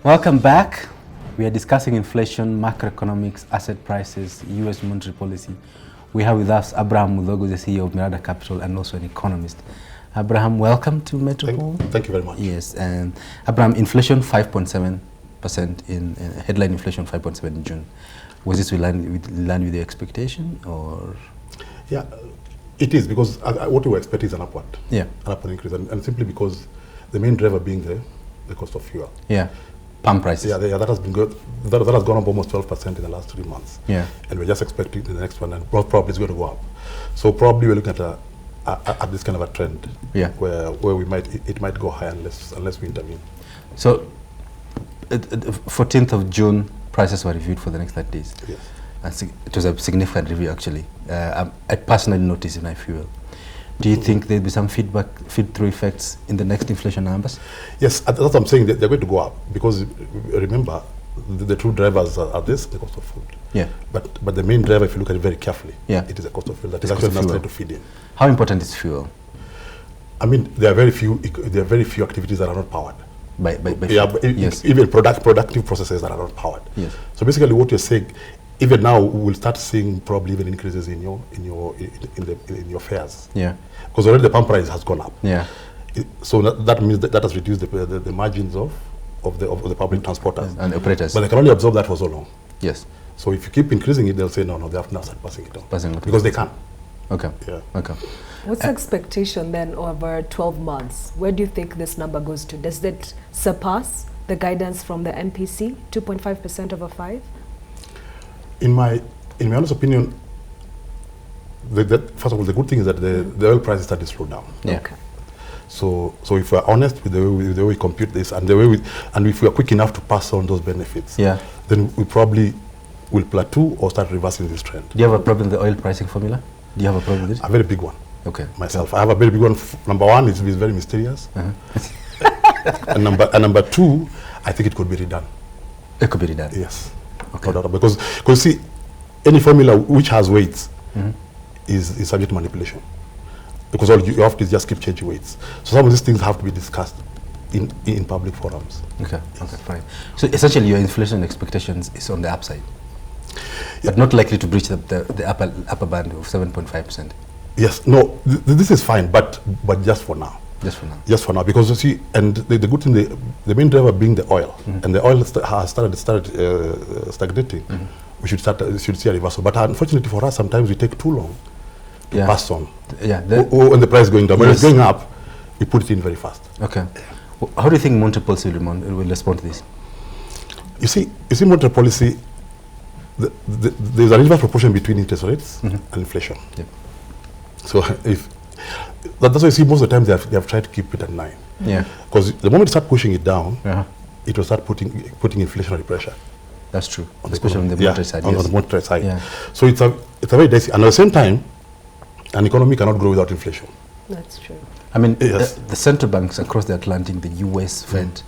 Welcome back. We are discussing inflation, macroeconomics, asset prices, U.S. monetary policy. We have with us Abraham Muthogo, the CEO of Miradi Capital, and also an economist. Abraham, welcome to Metropole. Thank you very much. Yes, and Abraham, inflation 5.7% in headline inflation 5.7 in June. Was this in line with the expectation, or? Yeah, it is, because what we were expecting is an upward increase, and simply because the main driver being the cost of fuel. Yeah. Pump prices. Yeah, that has been good. That has gone up almost 12% in the last 3 months. Yeah. And we're just expecting the next one, and probably it's going to go up. So probably we're looking at this kind of a trend. Yeah. Where it might go higher unless we intervene. So, 14th of June, prices were reviewed for the next 30 days. Yes. And it was a significant review, actually. I personally noticed in my fuel. Do you think there'll be some feed-through effects in the next inflation numbers? Yes, that's what I'm saying. They're going to go up, because remember, the true drivers are the cost of food. Yeah. But the main driver, if you look at it very carefully, it is the cost of fuel that is actually not trying to feed in. How important is fuel? I mean, there are very few activities that are not powered. Yes. Even productive processes that are not powered. Yes. So basically, what you're saying, even now we'll start seeing probably even increases in your fares. Yeah. Because already the pump price has gone up. Yeah. So that means that has reduced the margins of the public transporters and operators. But they can only absorb that for so long. Yes. So if you keep increasing it, they'll say no, they have to now start passing it on. Because they can. Okay. Yeah. Okay. What's the expectation then over 12 months? Where do you think this number goes to? Does it surpass the guidance from the MPC, 2.5% over 5? In my honest opinion, first of all, the good thing is that the oil prices started to slow down. Yeah. Okay. So if we're honest with the way we compute this, and if we are quick enough to pass on those benefits, then we probably will plateau or start reversing this trend. Do you have a problem with the oil pricing formula? Do you have a problem with it? A very big one. Okay. Myself, I have a very big one. Number one, it's very mysterious. and number two, I think it could be redone. It could be redone. Yes. Okay. No doubt, because see, any formula which has weights is subject to manipulation. Because all you have to just keep changing weights. So some of these things have to be discussed in public forums. Okay. Yes. Okay. Fine. So essentially, your inflation expectations is on the upside, but not likely to breach the upper band of 7.5%. Yes. No. This is fine, but just for now. Just for now. Just for now, because you see, and the good thing, the main driver being the oil, and the oil has started stagnating. We should see a reversal. But unfortunately for us, sometimes we take too long to pass on. Yeah. When the price is going down, when it's going up, we put it in very fast. Okay. How do you think monetary policy will respond to this? You see, monetary policy, there's an inverse proportion between interest rates and inflation. Yeah. So that's why you see most of the time they have tried to keep it at 9. Yeah. Because the moment you start pushing it down, it will start putting inflationary pressure. That's true, especially on the monetary side. On the monetary side. Yeah. So it's a very dicey. And at the same time, an economy cannot grow without inflation. That's true. I mean, the central banks across the Atlantic, the US Fed,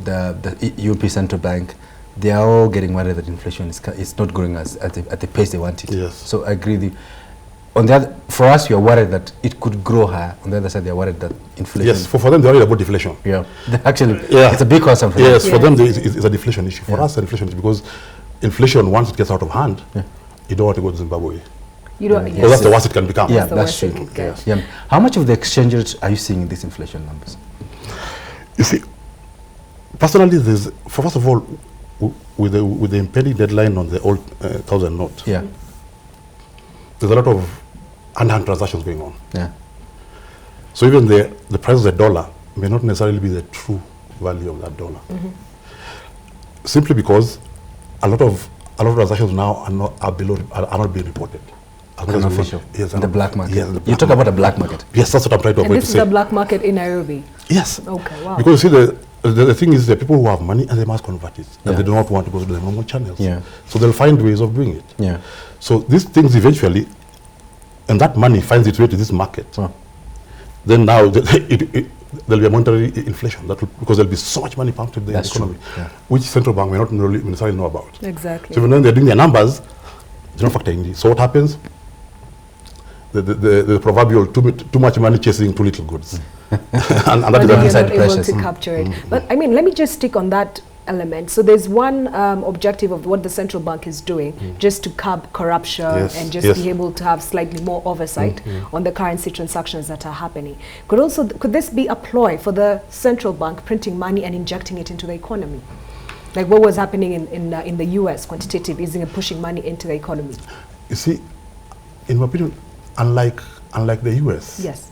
the European Central Bank, they are all getting worried that inflation is not growing at the pace they want it. Yes. So I agree with you. On the other, for us, we are worried that it could grow higher. On the other side, they are worried that inflation. Yes, for them, they're worried about deflation. Yeah, actually, it's a big concern for them. Yes, for them, it's a deflation issue. For us, it's a deflation issue, because inflation, once it gets out of hand, you don't want to go to Zimbabwe. You don't. Because that's the worst it can become. Yeah, that's true. Yes. Yeah. How much of the exchange rate are you seeing in these inflation numbers? You see, personally, first of all, with the impending deadline on the old 1,000 note, there's a lot of hand transactions going on. Yeah. So even the price of the dollar may not necessarily be the true value of that dollar. Simply because a lot of transactions now are not being reported. Unofficial. Yes, in the black market. Yes, You talk about the black market. Yes, that's what I'm trying to avoid to say. And this is the black market in Nairobi? Yes. Okay, wow. Because you see, the thing is, the people who have money and they must convert it, and they do not want to go to the normal channels. Yeah. So they'll find ways of doing it. Yeah. So these things eventually, and that money finds its way to this market. Then now there'll be a monetary inflation because there'll be so much money pumped into the economy, which central bank may not necessarily know about. Exactly. So when they're doing their numbers, they don't factor in this. So what happens? The proverbial too much money chasing too little goods. and that is not able to capture it. But I mean, let me just stick on that element. So there's one objective of what the central bank is doing, just to curb corruption and just be able to have slightly more oversight on the currency transactions that are happening. Could this be a ploy for the central bank printing money and injecting it into the economy? Like what was happening in the US, quantitative easing and pushing money into the economy? You see, in my opinion, unlike the US, yes,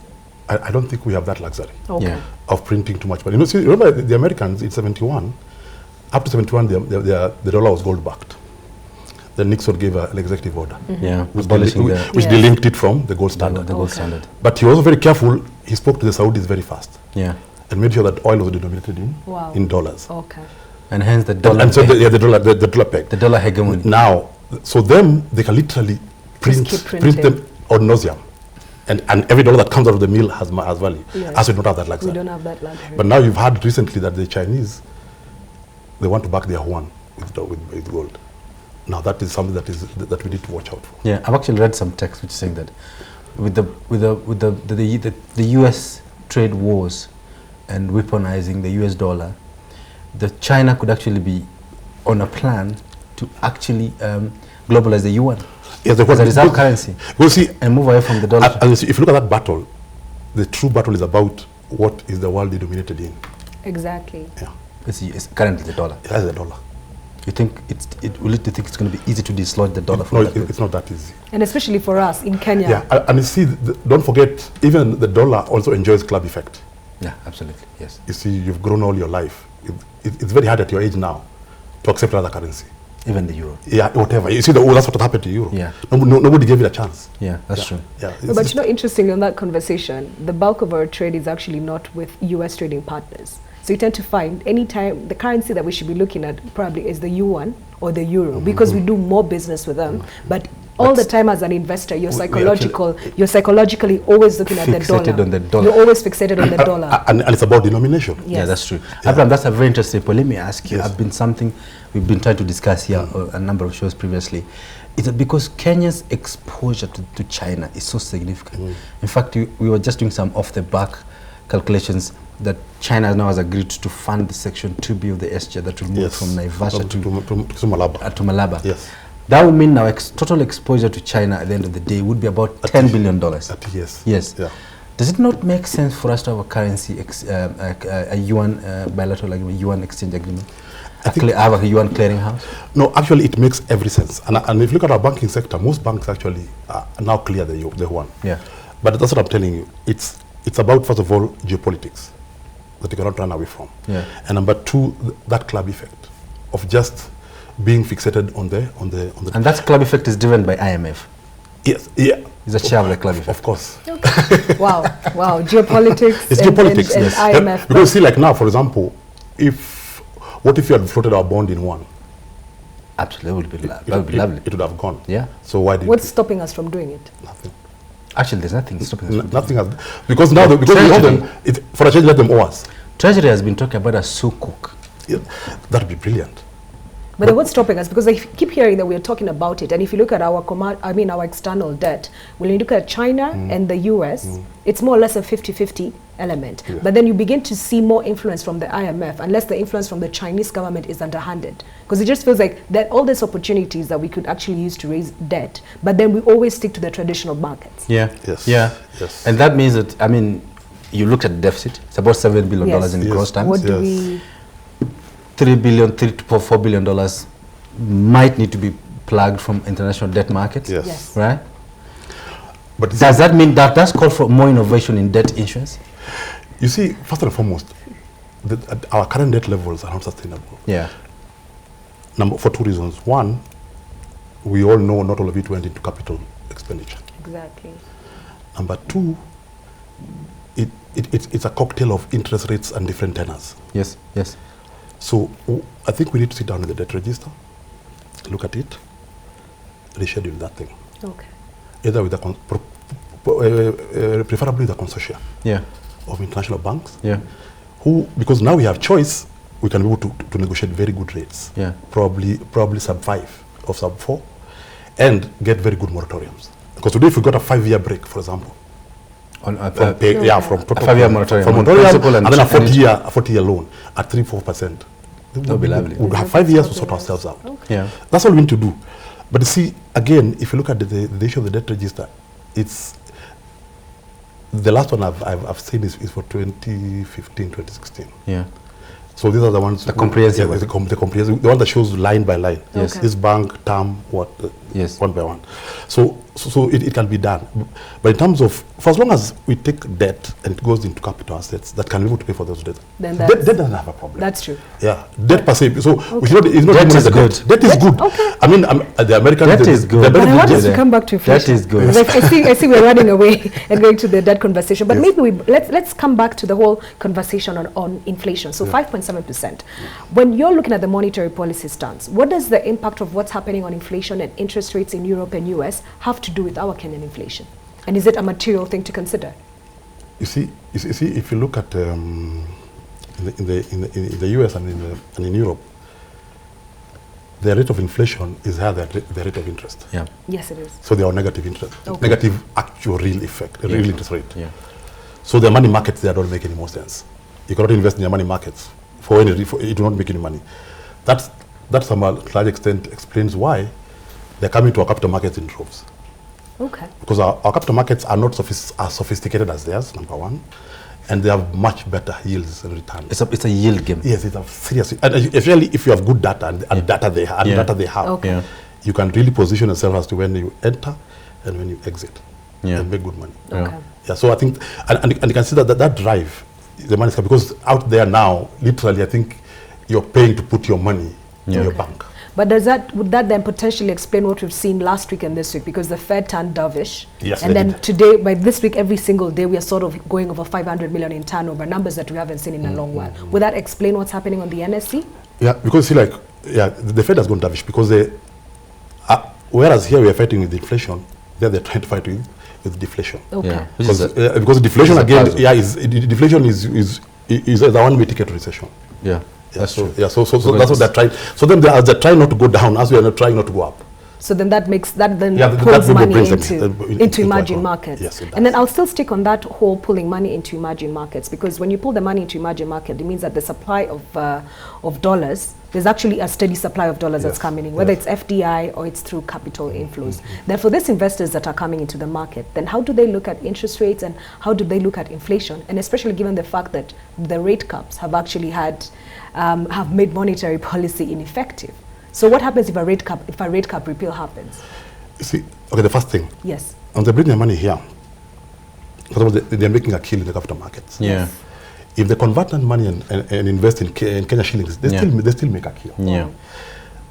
I don't think we have that luxury of printing too much money. You know, see, remember the Americans in 71, up to 71, the dollar was gold backed. Then Nixon gave an executive order, which delinked it from the gold standard. The gold standard. But he was also very careful. He spoke to the Saudis very fast, and made sure that oil was denominated in dollars. Okay. And hence the dollar. And so the dollar peg. The dollar hegemony. Now, so them they can literally print them ad nauseam. And every dollar that comes out of the mill has value. Yes. As we don't have that luxury. We don't have that luxury. But now you've heard recently that the Chinese, they want to back their yuan with gold. Now that is something that we need to watch out for. Yeah, I've actually read some text which is saying that with the US trade wars and weaponizing the US dollar, the China could actually be on a plan to actually globalize the yuan. Yes, as a reserve currency. We'll see, and move away from the dollar. And if you look at that battle, the true battle is about what is the world denominated in. Exactly. Yeah. It's currently the dollar. It has the dollar. You think will you think it's going to be easy to dislodge the dollar from No, that? it's not that easy. And especially for us in Kenya. Yeah, and you see, don't forget, even the dollar also enjoys club effect. Yeah, absolutely, yes. You see, you've grown all your life. It's very hard at your age now to accept another currency. Even the euro. Yeah, whatever. You see, that's what happened to euro. Yeah. Nobody gave it a chance. Yeah, that's true. Yeah. No, but you know, interesting in that conversation, the bulk of our trade is actually not with US trading partners. So you tend to find anytime the currency that we should be looking at probably is the yuan or the euro, because we do more business with them. But all the time as an investor, you're psychologically always looking at the dollar. On the dollar. You're always fixated on the dollar. And it's about denomination. Yes. Yeah, that's true. Abraham, that's a very interesting point. Let me ask you, Yes. I've been something we've been trying to discuss here a number of shows previously. Is it because Kenya's exposure to China is so significant? In fact, we were just doing some off-the-back calculations that China now has agreed to fund the Section 2B of the SGR that will move from Naivasha to Malaba. Yes. That would mean our total exposure to China at the end of the day would be about $10 billion. Yes. Yes. Yeah. Does it not make sense for us to have a currency, a yuan bilateral agreement, yuan exchange agreement? Have a yuan clearinghouse? No, actually it makes every sense. And if you look at our banking sector, most banks actually now clear the yuan. Yeah. But that's what I'm telling you. It's about, first of all, geopolitics that you cannot run away from. Yeah. And number two, that club effect of just being fixated on the And that club effect is driven by IMF. Yes, yeah. It's a share of the club effect. Of course. Okay. Wow, geopolitics. It's geopolitics, and yes. IMF. Because see, like now, for example, what if you had floated our bond in one? Absolutely, that would be lovely. It would have gone. Yeah. So why did What's stopping us from doing it? nothing? Actually, there's nothing stopping us. Nothing has, because now because we owe them, for a change, let them owe us. Treasury has been talking about a sukuk. Yeah, that'd be brilliant. But then what's stopping us? Because I keep hearing that we're talking about it, and if you look at our our external debt, when you look at China and the US, it's more or less a 50-50 element. Yeah. But then you begin to see more influence from the IMF, unless the influence from the Chinese government is underhanded. Because it just feels like that all these opportunities that we could actually use to raise debt, but then we always stick to the traditional markets. Yeah. Yes. Yeah. Yes. And that means that, I mean, you look at the deficit, it's about $7 billion in gross terms. What do we... $3 to $4 billion might need to be plugged from international debt markets. Yes. Right? But Does that mean that does call for more innovation in debt issuance? you see, first and foremost, our current debt levels are not sustainable. Yeah. For two reasons. One, we all know not all of it went into capital expenditure. Exactly. Number two, it's a cocktail of interest rates and different tenors. Yes. Yes. So I think we need to sit down with the debt register, look at it, reschedule that thing. Okay. Either with preferably the consortia Yeah. of international banks, Yeah. because now we have choice, we can be able to negotiate very good rates. Yeah. Probably sub 5 or sub 4, and get very good moratoriums. Because today, if we got a 5-year break, for example, On from total, a 5-year moratorium, from on moratorium, principal and then a 40-year loan at 3-4%. That would be lovely. We'll have 5 years to sort ourselves out. Okay. Yeah. That's all we need to do. But you see, again, if you look at the issue of the debt register, it's the last one I've seen is for 2015, 2016. Yeah. So these are the ones. The comprehensive yeah, one. the comprehensive, the one that shows line by line. Yes. Okay. This bank, term, Yes. one by one. So it can be done. But in terms of, for as long as we take debt and it goes into capital assets that can be able to pay for those debts, Then debt doesn't have a problem. That's true. Yeah, debt per se. So we should not, it's not Debt even is the good. Debt is good. Okay. I mean, the Americans. Debt is good. But I want us Yeah. to come back to inflation. That is good. Because I see we're running away and going to the debt conversation. But maybe let's come back to the whole conversation on inflation. So 5.7%. When you're looking at the monetary policy stance, what does the impact of what's happening on inflation and interest rates in Europe and US have to do with our Kenyan inflation? And is it a material thing to consider? You see, if you look at in the US and in Europe, the rate of inflation is higher than the rate of interest. Yeah. Yes, it is. So they are negative interest, Okay. negative actual real effect, real interest rate. Yeah. So the money markets there don't make any more sense. You cannot invest in your money markets for any it will not make any money. That to a large extent explains why they're coming to our capital markets in droves. Okay. Because our capital markets are not as sophisticated as theirs, number one, and they have much better yields and returns. It's a yield game. Yes, it's a serious, and especially if you have good data and data they have, Okay. Yeah. you can really position yourself as to when you enter and when you exit, Yeah. and make good money. Okay. Yeah, so I think, and you can see that drive, the money, because out there now, literally, I think you're paying to put your money in your bank. But would that then potentially explain what we've seen last week and this week? Because the Fed turned dovish. Yes, and they then did. today, by this week, every single day, we are sort of going over 500 million in turnover, numbers that we haven't seen in a long while. Would that explain what's happening on the NSC? Yeah, because see, like, the Fed has gone dovish because they, whereas here we are fighting with inflation, there they're trying to fight with deflation. Okay. Yeah. Because deflation again, puzzle. deflation is the one way ticket to recession. Yeah. Yeah, That's true. Yeah, so that's what they're trying. So then they're trying not to go down as we are not trying not to go up. So then that makes that then Yeah, that pulls money brings them into into emerging account. markets. Yes, it does. And then I'll still stick on that whole pulling money into emerging markets, because when you pull the money into emerging market, it means that the supply of dollars, there's actually a steady supply of dollars that's coming in, whether it's FDI or it's through capital inflows. Therefore, these investors that are coming into the market, then how do they look at interest rates and how do they look at inflation? And especially given the fact that the rate caps have actually have made monetary policy ineffective. So what happens if a rate cap repeal happens? You see, okay, the first thing, Yes. when they bring their money here, first of all, they're making a kill in the capital markets. Yeah. If they convert that money and invest in Kenya shillings, they still make a kill. Yeah.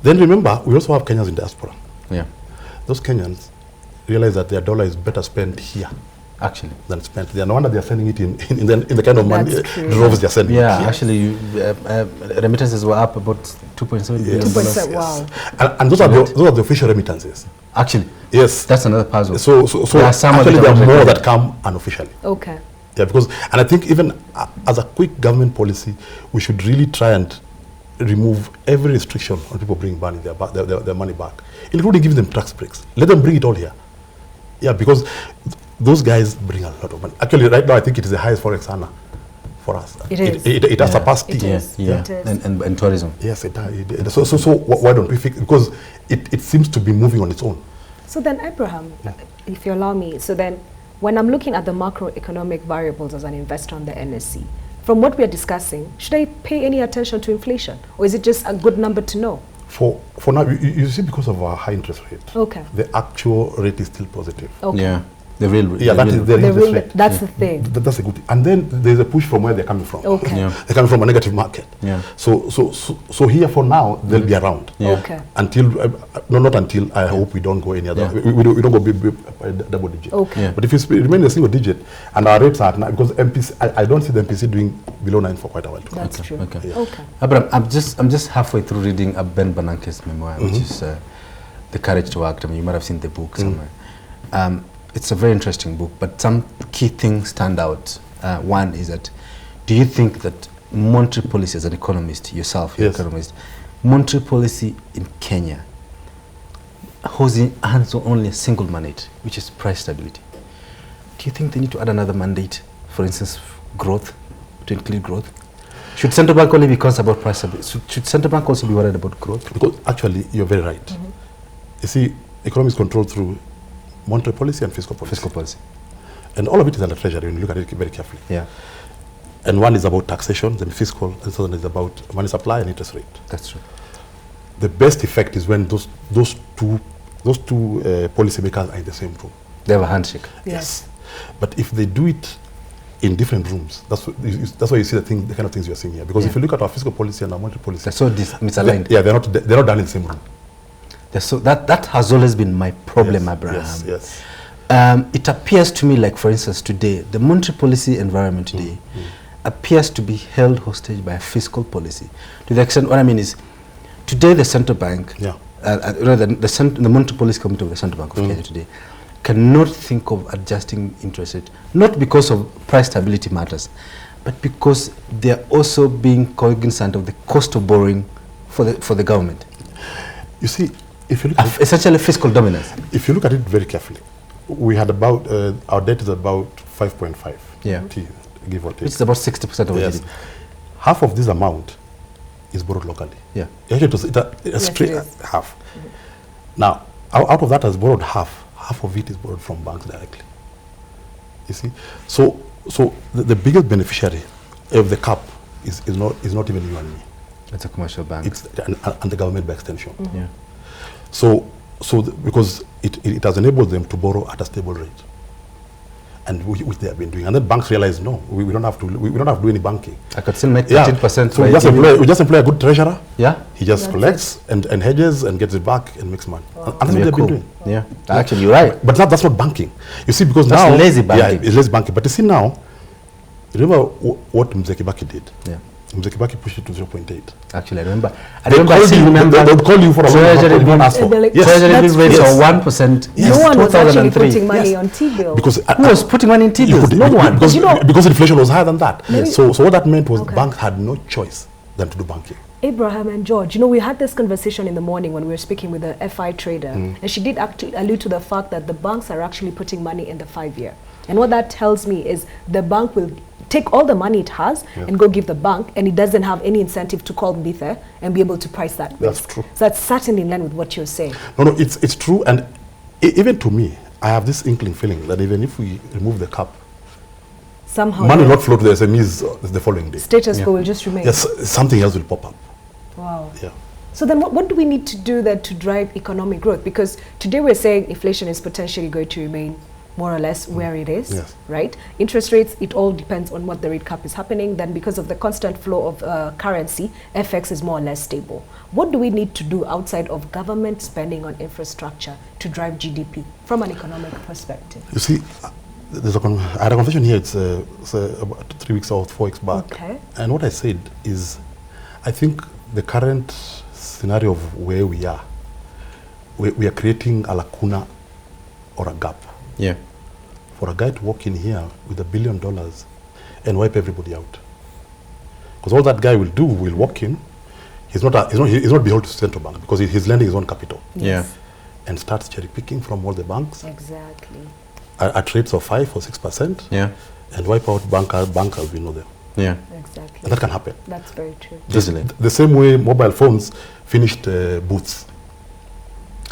Then remember, we also have Kenyans in diaspora. Yeah. Those Kenyans realize that their dollar is better spent here Actually. than spent there. No wonder they're sending it in the kind of money That's true. droves they're sending. Yeah, here. actually, remittances were up about 2.7 billion. 2.7, wow. And those are the official remittances. Actually, Yes. that's another puzzle. So There are some actually that there are are more recorded. that come unofficially. Okay. Yeah, and I think even as a quick government policy, we should really try and remove every restriction on people bringing money their money back, including giving them tax breaks. Let them bring it all here. Yeah, because those guys bring a lot of money. Actually, right now, I think it is the highest forex earner for us. It is. It has surpassed It tea. is. Yeah. It is. And tourism. Yes, it does. So why don't we fix it? Because it seems to be moving on its own. So then, Abraham, if you allow me, so then when I'm looking at the macroeconomic variables as an investor on the NSC, from what we are discussing, should I pay any attention to inflation? Or is it just a good number to know? For now, you see, because of our high interest rate, Okay. the actual rate is still positive. Okay. Yeah. The real. Yeah, the that real- is the interest rate. That's the thing. That's a good thing. And then there's a push from where they're coming from. Okay. Yeah. They're coming from a negative market. Yeah. So here for now, they'll be around. Yeah. Okay. Until, not until, I hope we don't go any other, Yeah. we don't go double digit. Okay. Yeah. But if we remain a single digit, and our rates are, because MPC, I don't see the MPC doing below 9 for quite a while. That's true. Okay. Yeah. Okay. Abraham, I'm just halfway through reading Ben Bernanke's memoir, which is The Courage to Act. I mean, you might have seen the book somewhere. It's a very interesting book, but some key things stand out. One is that, do you think that monetary policy, as an economist, yourself, you're an Yes. economist, monetary policy in Kenya hands on only a single mandate, which is price stability? Do you think they need to add another mandate, for instance, growth, to include growth? Should central bank only be concerned about price stability? Should central bank also be worried about growth? Because actually, you're very right. You see, economy is controlled through monetary policy and fiscal policy. Fiscal policy. And all of it is under treasury when you look at it very carefully. Yeah. And one is about taxation, then fiscal, and so on is about money supply and interest rate. That's true. The best effect is when those two policymakers are in the same room. They have a handshake. Yes. But if they do it in different rooms, that's why you see the kind of things you're seeing here. Because if you look at our fiscal policy and our monetary policy, they're so misaligned. They're not done in the same room. So that has always been my problem, Abraham. Yes. It appears to me like, for instance, today, the monetary policy environment today appears to be held hostage by a fiscal policy. To the extent, what I mean is, today the central bank, the monetary policy committee of the central bank of Kenya today, cannot think of adjusting interest rate, not because of price stability matters, but because they are also being cognizant of the cost of borrowing for the government. You see, if you look at essentially fiscal dominance. If you look at it very carefully, we had about our debt is about 5.5. Yeah. Give or take. It's about 60% of GDP. Half of this amount is borrowed locally. Yeah. Actually, it's straight half. Now, out of that has borrowed half of it is borrowed from banks directly. You see, so the biggest beneficiary of the cap is not even you and me. It's a commercial bank. It's and the government by extension. Yeah. So because it has enabled them to borrow at a stable rate, and which they have been doing. And then banks realize, no, we don't have to do any banking. I could still make 13%. So we just employ a good treasurer. Yeah. He just collects and hedges and gets it back and makes money. Wow. And that's what they've been doing. Yeah. Actually, you're right. But that's not banking. You see, because that's now lazy banking. Yeah, it's lazy banking. But you see now, remember what Mzee Kibaki did? Yeah. Mzee Kibaki pushed it to 0.8. Actually, I remember. They would call you for a treasury bill. Treasury bill rates are 1%. No one was actually putting money on T-bills. Because who was putting money in T-bills? No one. Because inflation was higher than that. Yes. So what that meant was banks had no choice than to do banking. Abraham and George, we had this conversation in the morning when we were speaking with the FI trader, and she did actually allude to the fact that the banks are actually putting money in the 5-year. And what that tells me is the bank will take all the money it has and go give the bank, and it doesn't have any incentive to call Mbithe and be able to price that risk. That's true. So that's certainly in line with what you're saying. No, it's true. And even to me, I have this inkling feeling that even if we remove the cap, somehow money will not flow to the SMEs the following day. Status quo will just remain. Yes, something else will pop up. Wow. Yeah. So then what do we need to do then to drive economic growth? Because today we're saying inflation is potentially going to remain more or less where it is, right? Interest rates, it all depends on what the rate cap is happening. Then because of the constant flow of currency, FX is more or less stable. What do we need to do outside of government spending on infrastructure to drive GDP from an economic perspective? You see, I had a conversation here, it's about 3 weeks or 4 weeks back. Okay. And what I said is, I think the current scenario of where we are creating a lacuna or a gap. Yeah. For a guy to walk in here with $1 billion and wipe everybody out. Because all that guy will do, will walk in, he's not beholden to central bank because he's lending his own capital. Yeah. And starts cherry picking from all the banks. Exactly. At rates of 5 or 6%. Yeah. And wipe out bankers, we know them. Yeah. Exactly. And that can happen. That's very true. The same way mobile phones finished booths.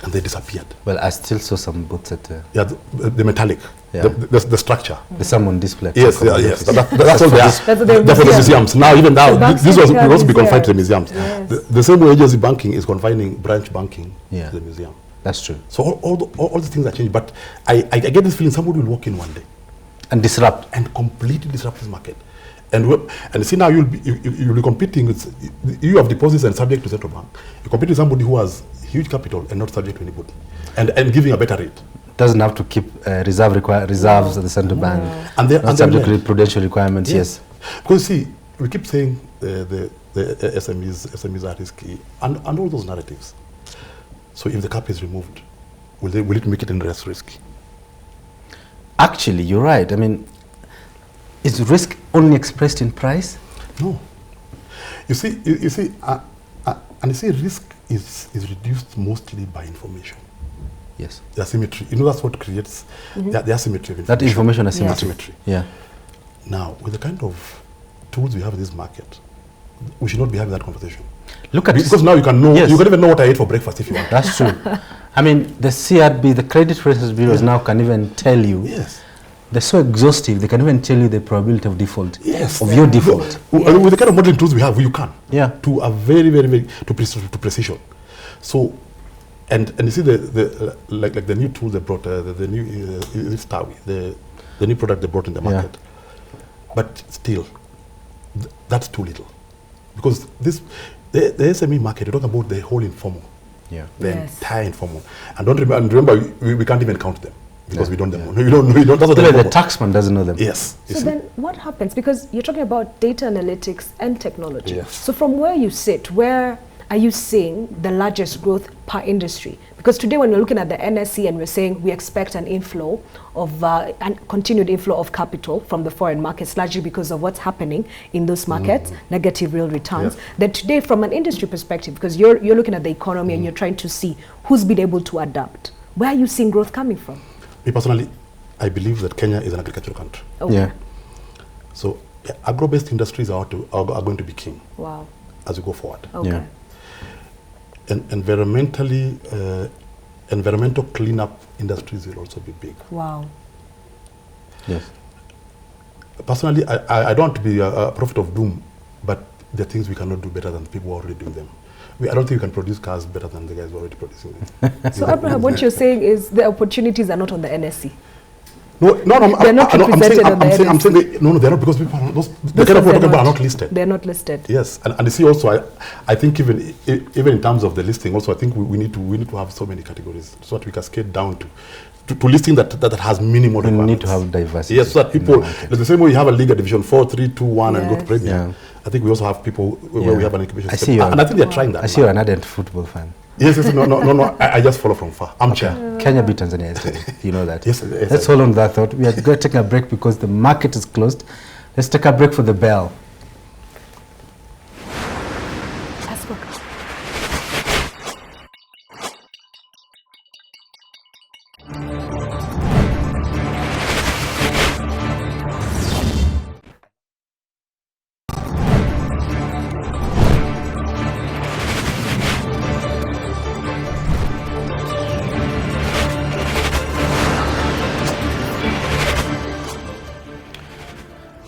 And they disappeared. Well, I still saw some booths at... yeah, the metallic, the structure. There's some on display. Yes, yes. That's all they are. That's for the museums. Now, even now, this will also be confined to the museums. Yes. The same way agency banking is confining branch banking to the museum. That's true. So all these things are changing. But I get this feeling somebody will walk in one day. And disrupt. And completely disrupt this market. And see now you'll be competing with, you have deposits and subject to central bank. You compete with somebody who has huge capital and not subject to anybody, and giving a better rate. Doesn't have to keep reserves at the central bank. And they're subject to prudential requirements. Yes. Because see, we keep saying the SMEs are risky, and all those narratives. So if the cap is removed, will it make it any less risky? Actually, you're right. I mean, is risk only expressed in price? No. You see, and you see, risk is reduced mostly by information. Yes. The asymmetry. That's what creates the asymmetry of information. That information asymmetry. Yeah. Now, with the kind of tools we have in this market, we should not be having that conversation. Look at because now you can know, yes. you can even know what I ate for breakfast if you want. That's true. I mean, the CRB, the Credit Research Bureaus now can even tell you. Yes. They're so exhaustive, they can even tell you the probability of default. Yes. Of your default. Yes. With the kind of modeling tools we have, you can. Yeah. To a very, very, very, to precision. So, and you see like the new tools they brought, the new, Stawi, the new product they brought in the market. Yeah. But still, that's too little. Because the SME market, you're talking about the whole informal. Yeah. The entire informal. And remember, we can't even count them. Because we don't know. We don't. That's what the taxman doesn't know them. Yes. So then what happens? Because you're talking about data analytics and technology. Yes. So from where you sit, where are you seeing the largest growth per industry? Because today when we're looking at the NSE and we're saying we expect an inflow of, continued inflow of capital from the foreign markets, largely because of what's happening in those markets, negative real returns. Yes. Then today from an industry perspective, because you're looking at the economy and you're trying to see who's been able to adapt, where are you seeing growth coming from? Me personally, I believe that Kenya is an agricultural country. Okay. Yeah. So agro-based industries are going to be king. Wow. As we go forward. Okay. Yeah. And environmental cleanup industries will also be big. Wow. Yes. Personally, I don't want to be a prophet of doom, but there are things we cannot do better than people who are already doing them. I don't think we can produce cars better than the guys who are already producing them. So, Abraham, what you're saying is the opportunities are not on the NSE. No, they're not represented on the NSE. I'm saying no, they're not, because people are, the kind of people are not listed. They're not listed. Yes, and you see also, I think even in terms of the listing, also I think we need to have so many categories so that we cascade down to listing that has minimal requirements. We need to have diversity. Yes, so that people, like the same way you have a league at Division 4, 3, 2, 1, and go to Premier. Yeah. I think we also have people where we have an incubation system. And I think they're trying that. I see you're an ardent football fan. Yes, no. I just follow from far. I'm chair. Kenya beat Tanzania yesterday. You know that. Yes. Let's hold on to that thought. We are going to take a break because the market is closed. Let's take a break for the bell.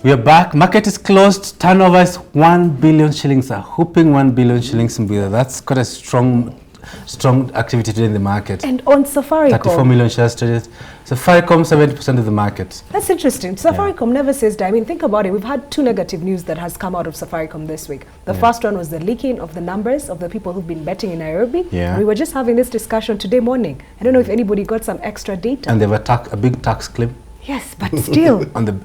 We are back. Market is closed. Turnover is 1 billion shillings. A whooping 1 billion shillings. That's quite a strong activity today in the market. And on Safaricom, 34 million shares traded. Safaricom, 70% of the market. That's interesting. Safaricom never says that. I mean, think about it. We've had 2 negative news that has come out of Safaricom this week. The first one was the leaking of the numbers of the people who've been betting in Nairobi. Yeah. We were just having this discussion today morning. I don't know if anybody got some extra data. And they have a big tax claim. Yes, but still, on the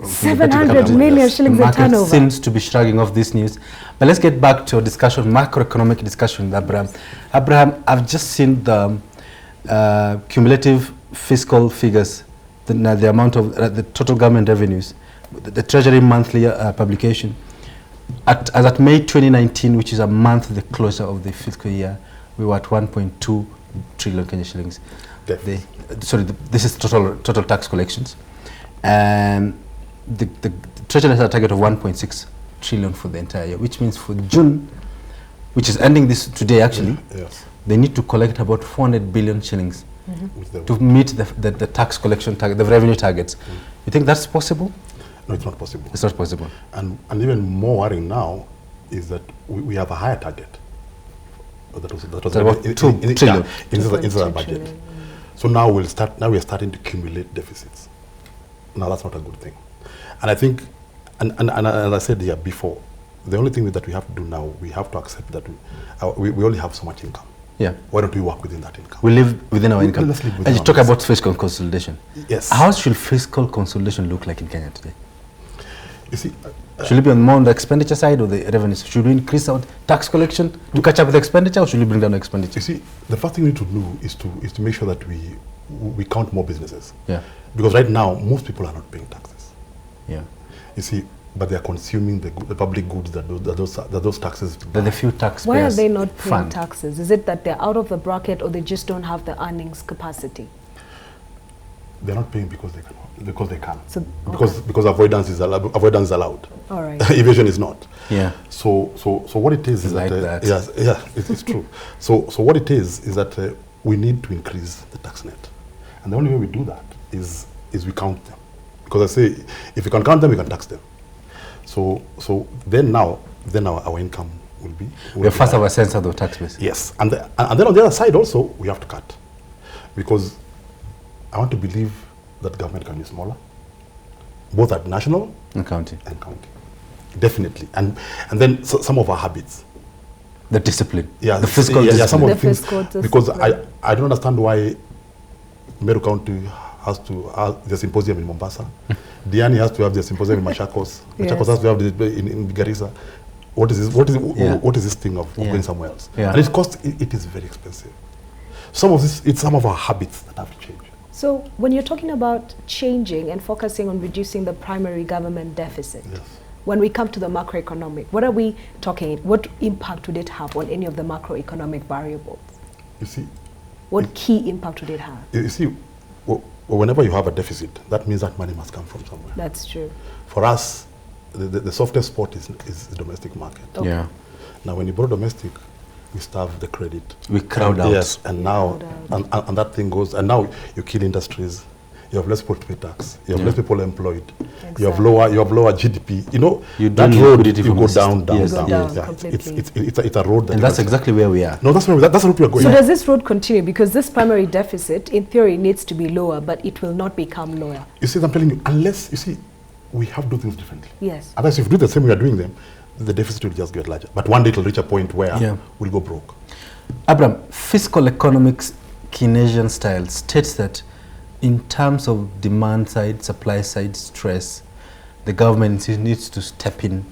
700 million shillings in turnover. Seems to be shrugging off this news. But let's get back to a discussion, macroeconomic discussion with Abraham. Abraham, I've just seen the cumulative fiscal figures, the amount of the total government revenues, the Treasury monthly publication. As at May 2019, which is a month the closure of the fiscal year, we were at 1.2 trillion Kenya shillings. This is total tax collections, and the Treasury has a target of 1.6 trillion for the entire year, which means for June, which is ending this today actually, they need to collect about 400 billion shillings to meet the tax collection target, the revenue targets. You think that's possible? No, it's not possible. It's not possible. And even more worrying now is that we have a higher target. That was about 2 trillion inside our budget. So now we are starting to accumulate deficits. Now that's not a good thing. And I think, and as I said here before, the only thing that we have to do now, we have to accept that we only have so much income. Yeah. Why don't we work within that income? We live within our income. Let's live within and you talk about fiscal consolidation. Yes. How should fiscal consolidation look like in Kenya today? You see, should it be more on the expenditure side or the revenues? Should we increase our tax collection to catch up with the expenditure, or should we bring down the expenditure? You see, the first thing we need to do is to make sure that we count more businesses. Yeah. Because right now, most people are not paying taxes. Yeah. You see, but they are consuming the public goods that those taxes. But the few taxpayers. Why are they not paying taxes? Is it that they're out of the bracket, or they just don't have the earnings capacity? they're not paying because they can. So, because avoidance is allowed. All right. Evasion is not. Yeah. So what it is like that, that. yes, yeah, it's true. So what it is that we need to increase the tax net, and the only way we do that is we count them, because I say if you can count them, we can tax them. So then our income will be. We have first have a sense of the tax base. Yes, and then on the other side also we have to cut, because I want to believe that government can be smaller, both at national and county. Definitely, and then some of our habits. The discipline. Yeah, the fiscal discipline. discipline. Yeah, some of the things, fiscal discipline. because I don't understand why Meru County has to have the symposium in Mombasa. Diani has to have the symposium in Machakos. Machakos has to have it in Garissa. What is this thing of going somewhere else? Yeah. And it is very expensive. Some of this, it's some of our habits that have to change. So when you're talking about changing and focusing on reducing the primary government deficit, Yes. when we come to the macroeconomic, what are we talking? What impact would it have on any of the macroeconomic variables? You see, What key impact would it have? you see, whenever you have a deficit, that means that money must come from somewhere. That's true. For us, the softest spot is the domestic market. Okay. Yeah. Now, when you borrow domestic, we starve the credit. We crowd out. Yes, and now, Crowd and that thing goes, and now you kill industries. You have less people to pay tax. You have less people employed. Exactly. You have lower GDP. You know, You that don't road, liquidity you from go the down, system. down, Yes, Go down. down Yeah, completely. it's a road that. And that's exactly where we are. No, that's where that's the route we are going. So does this road continue? Because this primary deficit, in theory, needs to be lower, but it will not become lower. You see, I'm telling you, unless, you see, we have to do things differently. Yes. Otherwise, if we do the same way we are doing them, the deficit will just get larger. But one day it will reach a point where we'll go broke. Abraham, fiscal economics Keynesian style states that in terms of demand side, supply side stress, the government needs to step in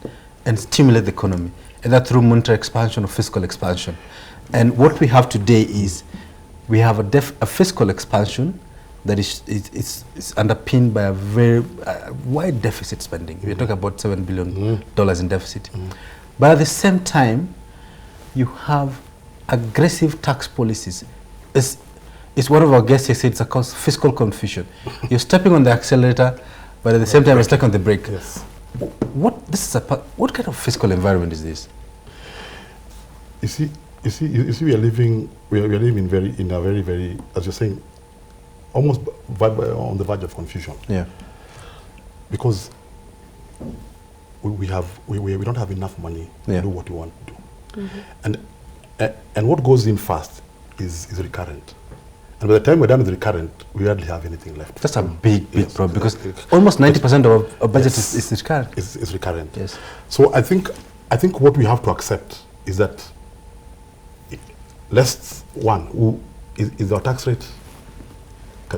and stimulate the economy, either through monetary expansion or fiscal expansion. And what we have today is we have a fiscal expansion that is underpinned by a very wide deficit spending. We're talking about $7 billion in deficit. But at the same time, you have aggressive tax policies. It's one of our guests here said it's a cause fiscal confusion. You're stepping on the accelerator, but at the same time you're stuck on the brake. Yes. What kind of fiscal environment is this? You see, we are living in a very, as you're saying, almost on the verge of confusion. Yeah. Because we don't have enough money to do what we want to do. And what goes in fast is recurrent. And by the time we're done with recurrent, we hardly have anything left. That's a big problem, because almost 90% of our budget is recurrent. It's recurrent. Yes. So I think what we have to accept is that is our tax rate,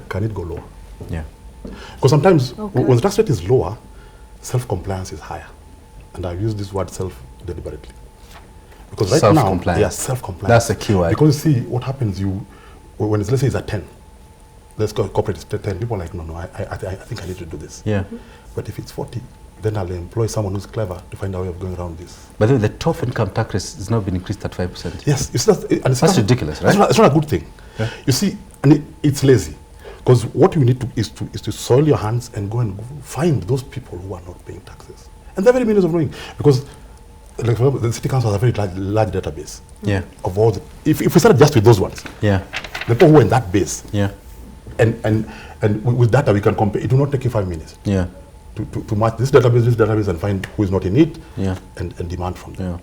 can it go lower? Yeah. Because sometimes when the tax rate is lower, self-compliance is higher. And I use this word self deliberately. Because right now, self-compliance. That's a key word. Because you see, what happens, when it's, let's say it's a 10, let's go corporate is 10, people are like, no, I think I need to do this. Yeah. But if it's 40, then I'll employ someone who's clever to find a way of going around this. By the way, the top income tax rate has not been increased at 5%. Yes, that's ridiculous, right? It's not a good thing. Yeah. You see, and it's lazy. Because what you need to is to soil your hands and go and find those people who are not paying taxes. And there are very many ways of knowing. Because, like, for example, the city council has a very large database. Yeah. Of all the, if we start just with those ones. Yeah. The people who are in that base. Yeah. And with data we can compare. It will not take you 5 minutes. Yeah. To match this database and find who is not in it. Yeah. And demand from them.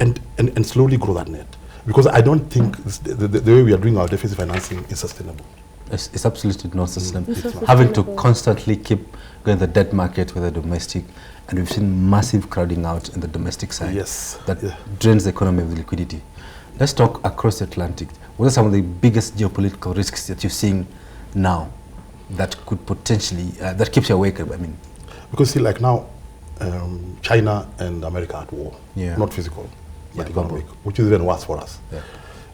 Yeah. And slowly grow that net. Because I don't think the way we are doing our deficit financing is sustainable. It's absolutely not sustainable. Having to constantly keep going to the debt market with the domestic, and we've seen massive crowding out in the domestic side. Yes. That drains the economy of liquidity. Let's talk across the Atlantic. What are some of the biggest geopolitical risks that you're seeing now that could potentially, that keeps you awake, I mean? Because see, like now, China and America are at war. Yeah. Not physical, but economic, which is even worse for us. Yeah.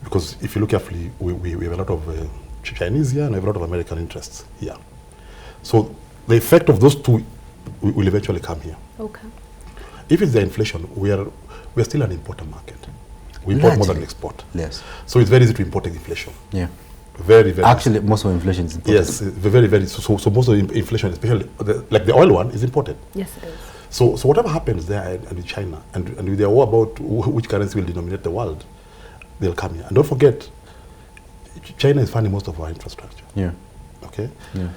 Because if you look carefully, we have a lot of Chinese here and we have a lot of American interests here. So the effect of those two will eventually come here. Okay. If it's the inflation, we're still an importer market. We import more than we export. Yes. So it's very easy to import inflation. Yeah. Very, very. Actually, most of inflation is imported. Yes, very, very. So most of the inflation, especially like the oil one, is imported. Yes, it is. So whatever happens there and with China and with their war about which currency will denominate the world, they'll come here. And don't forget, China is funding most of our infrastructure. Yeah. Okay. Yeah.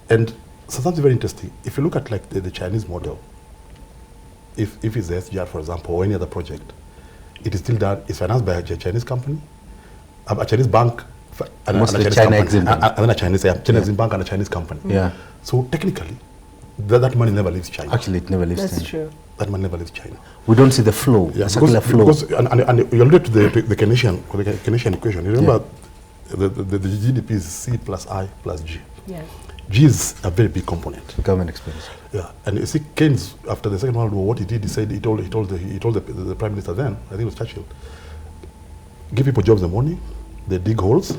And so something very interesting. If you look at like the Chinese model, if it's the SGR, for example, or any other project, it is still done. It's financed by a Chinese company, a Chinese bank, and a Chinese China company, Exim Bank. and then a Chinese Exim Bank and a Chinese company. Yeah. So technically, that money never leaves China. Actually, it never leaves That's China. true. That money never leaves China. We don't see the flow, Yeah, the circular flow. because and you alluded to the Keynesian equation. You remember the GDP is C plus I plus G. Yes. G is a very big component. Government expenditure. Yeah, and you see Keynes after the Second World War, what he did, he said he told the Prime Minister then, I think it was Churchill, give people jobs in the morning, they dig holes,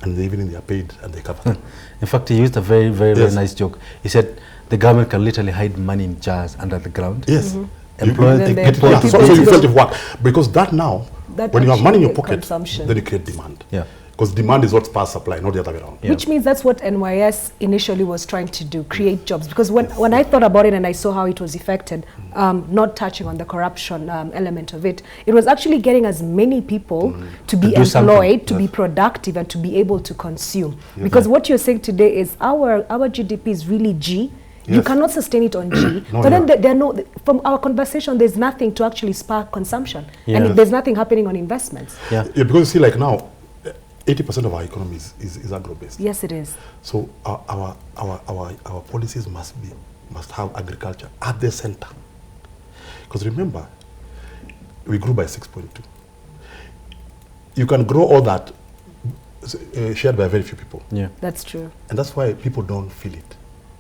and in the evening they are paid and they cover them. In fact, he used a very, very nice joke. He said the government can literally hide money in jars under the ground. Yes. Employ Then they people. pay So you felt it work. Because that now, That when you have money in your actually pocket, consumption. then you create demand. Yeah. Because demand is what spurs supply, not the other way around. Yeah. Which means that's what NYS initially was trying to do, create jobs. Because when I thought about it and I saw how it was affected, not touching on the corruption element of it, it was actually getting as many people to be do something. employed, to be productive, and to be able to consume. Because what you're saying today is our GDP is really G. You Yes. cannot sustain it on G. No, So then yeah. there are no, from our conversation, there's nothing to actually spark consumption. Yeah. And there's nothing happening on investments. Yeah. Yeah, because you see, like now, 80% of our economy is agro-based. Yes, it is. So our policies must have agriculture at the center. Because remember, we grew by 6.2. You can grow all that shared by very few people. Yeah. That's true. And that's why people don't feel it.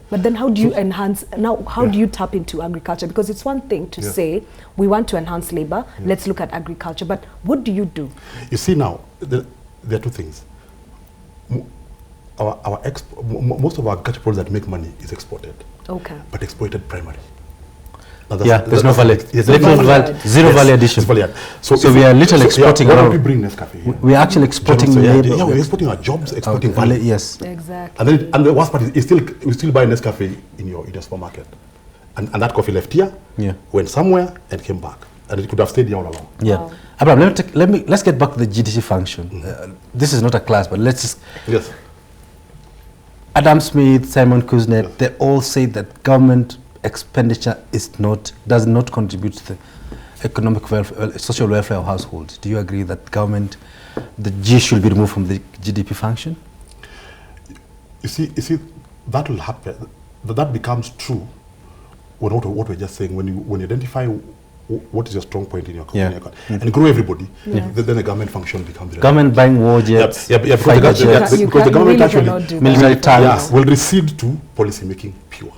But then how do you enhance, now how do you tap into agriculture? Because it's one thing to say, we want to enhance labor, let's look at agriculture, but what do you do? You see now, there are two things. Most of our agriculture products that make money is exported, Okay. but exported primarily. There's no value. Yes, Zero value addition. It's value add. So we are literally exporting why our- don't we bring Nescafe here? We are actually exporting Yeah, labor. we're exporting our jobs, exporting value. Yes. Exactly. And the worst part is we still buy Nescafe in your supermarket. And that coffee left here, went somewhere and came back. And it could have stayed here all along. Yeah. Wow. Abraham, let's get back to the GDP function. This is not a class, but let's just... Yes. Adam Smith, Simon Kuznets, they all say that government expenditure does not contribute to the economic welfare, social welfare of households. Do you agree that the G should be removed from the GDP function? You see, that will happen. That becomes true when what we're just saying. When you identify what is your strong point in your economy and grow everybody, then the government function becomes government buying war jets, because the government actually military tanks will recede to policy making pure.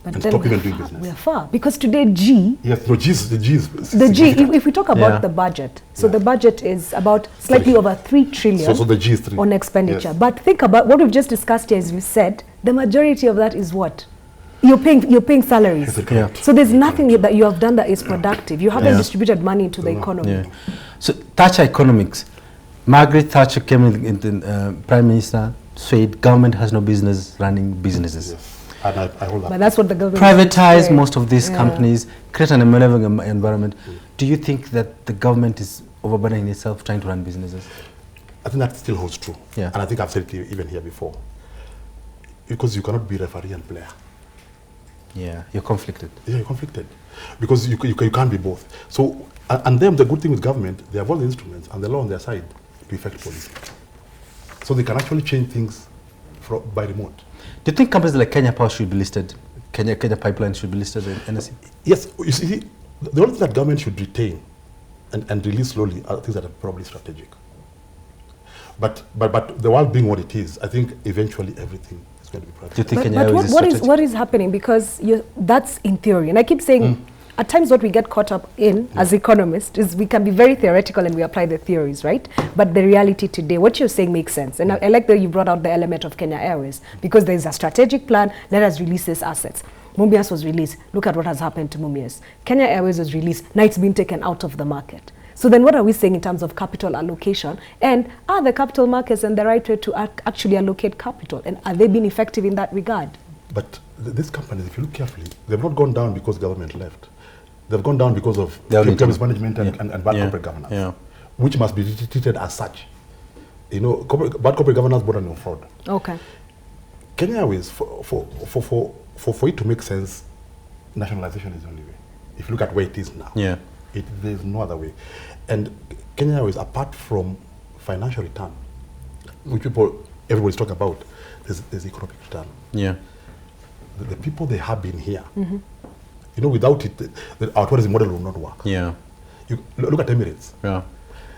But and then stop even doing business. we are far. Because today G, Yes, no, the G is the G, significant. if we talk about the budget, so the budget is about slightly over 3 trillion So the G is 3. on expenditure. Yes. But think about what we've just discussed here, as you said, the majority of that is what? You're paying salaries. Yeah. So there's nothing that you have done that is productive. You haven't distributed money into the economy. Yeah. So Thatcher economics. Margaret Thatcher came in Prime Minister, said government has no business running businesses. Yes. And I hold that. But that's what the government Privatize most of these companies, create an enabling environment. Do you think that the government is overburdening itself trying to run businesses? I think that still holds true. Yeah. And I think I've said it even here before. Because you cannot be referee and player. Yeah, you're conflicted. Yeah, you're conflicted. Because you can't be both. So, and then the good thing with government, they have all the instruments and the law on their side to effect policy. So they can actually change things by remote. Do you think companies like Kenya Power should be listed? Kenya Pipeline should be listed in NSE? Yes, you see, the only thing that government should retain and release slowly are things that are probably strategic. But the world being what it is, I think eventually everything is going to be private. Do you think Kenya But Airways is what is happening? Because that's in theory. And I keep saying, at times what we get caught up in as economists is we can be very theoretical and we apply the theories, right? But the reality today, what you're saying makes sense. And I like that you brought out the element of Kenya Airways, because there's a strategic plan, let us release these assets. Mumias was released. Look at what has happened to Mumias. Kenya Airways was released. Now it's been taken out of the market. So then what are we saying in terms of capital allocation? And are the capital markets and the right way to actually allocate capital? And are they being effective in that regard? But these companies, if you look carefully, they've not gone down because government left. They've gone down because of mismanagement and bad corporate governance, which must be treated as such. You know, bad corporate governance bordering on fraud. Okay. Kenya Airways, for it to make sense, nationalization is the only way. If you look at where it is now, there's no other way. And Kenya Airways, apart from financial return, which everybody's talking about, there's economic return. Yeah. The people they have been here, you know, without it, our tourism model will not work. Yeah. You look at Emirates. Yeah.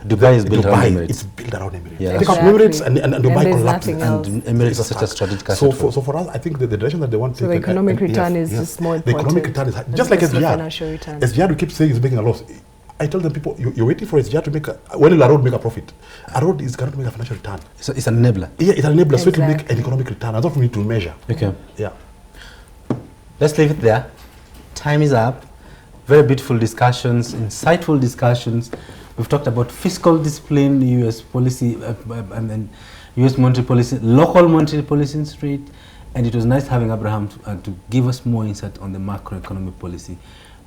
Dubai is built around Emirates. It's built around Emirates. Yeah, exactly. Emirates and Dubai collapses. And Emirates is such a strategic asset. So for us, I think the direction that they want to take. So the economic return is just more important. The economic return is just like SGR. SGR, we keep saying is making a loss. I tell them, people, you're waiting for SGR to make when will a road make a profit? A road cannot make a financial return. So it's an enabler. Yeah, it's an enabler. So it will make an economic return. I don't need to measure. Okay. Yeah. Let's leave it there. Time is up. Very beautiful discussions, insightful discussions. We've talked about fiscal discipline, U.S. policy, and U.S. monetary policy, local monetary policy in straight, and it was nice having Abraham to give us more insight on the macroeconomic policy.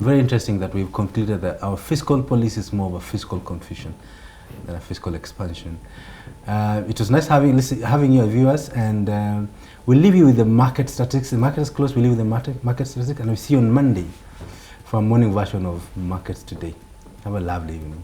Very interesting that we've concluded that our fiscal policy is more of a fiscal confusion than a fiscal expansion. It was nice having you as viewers, and we'll leave you with the market statistics. The market is closed. We'll leave you with the market statistics, and we'll see you on Monday for a morning version of Markets Today. Have a lovely evening.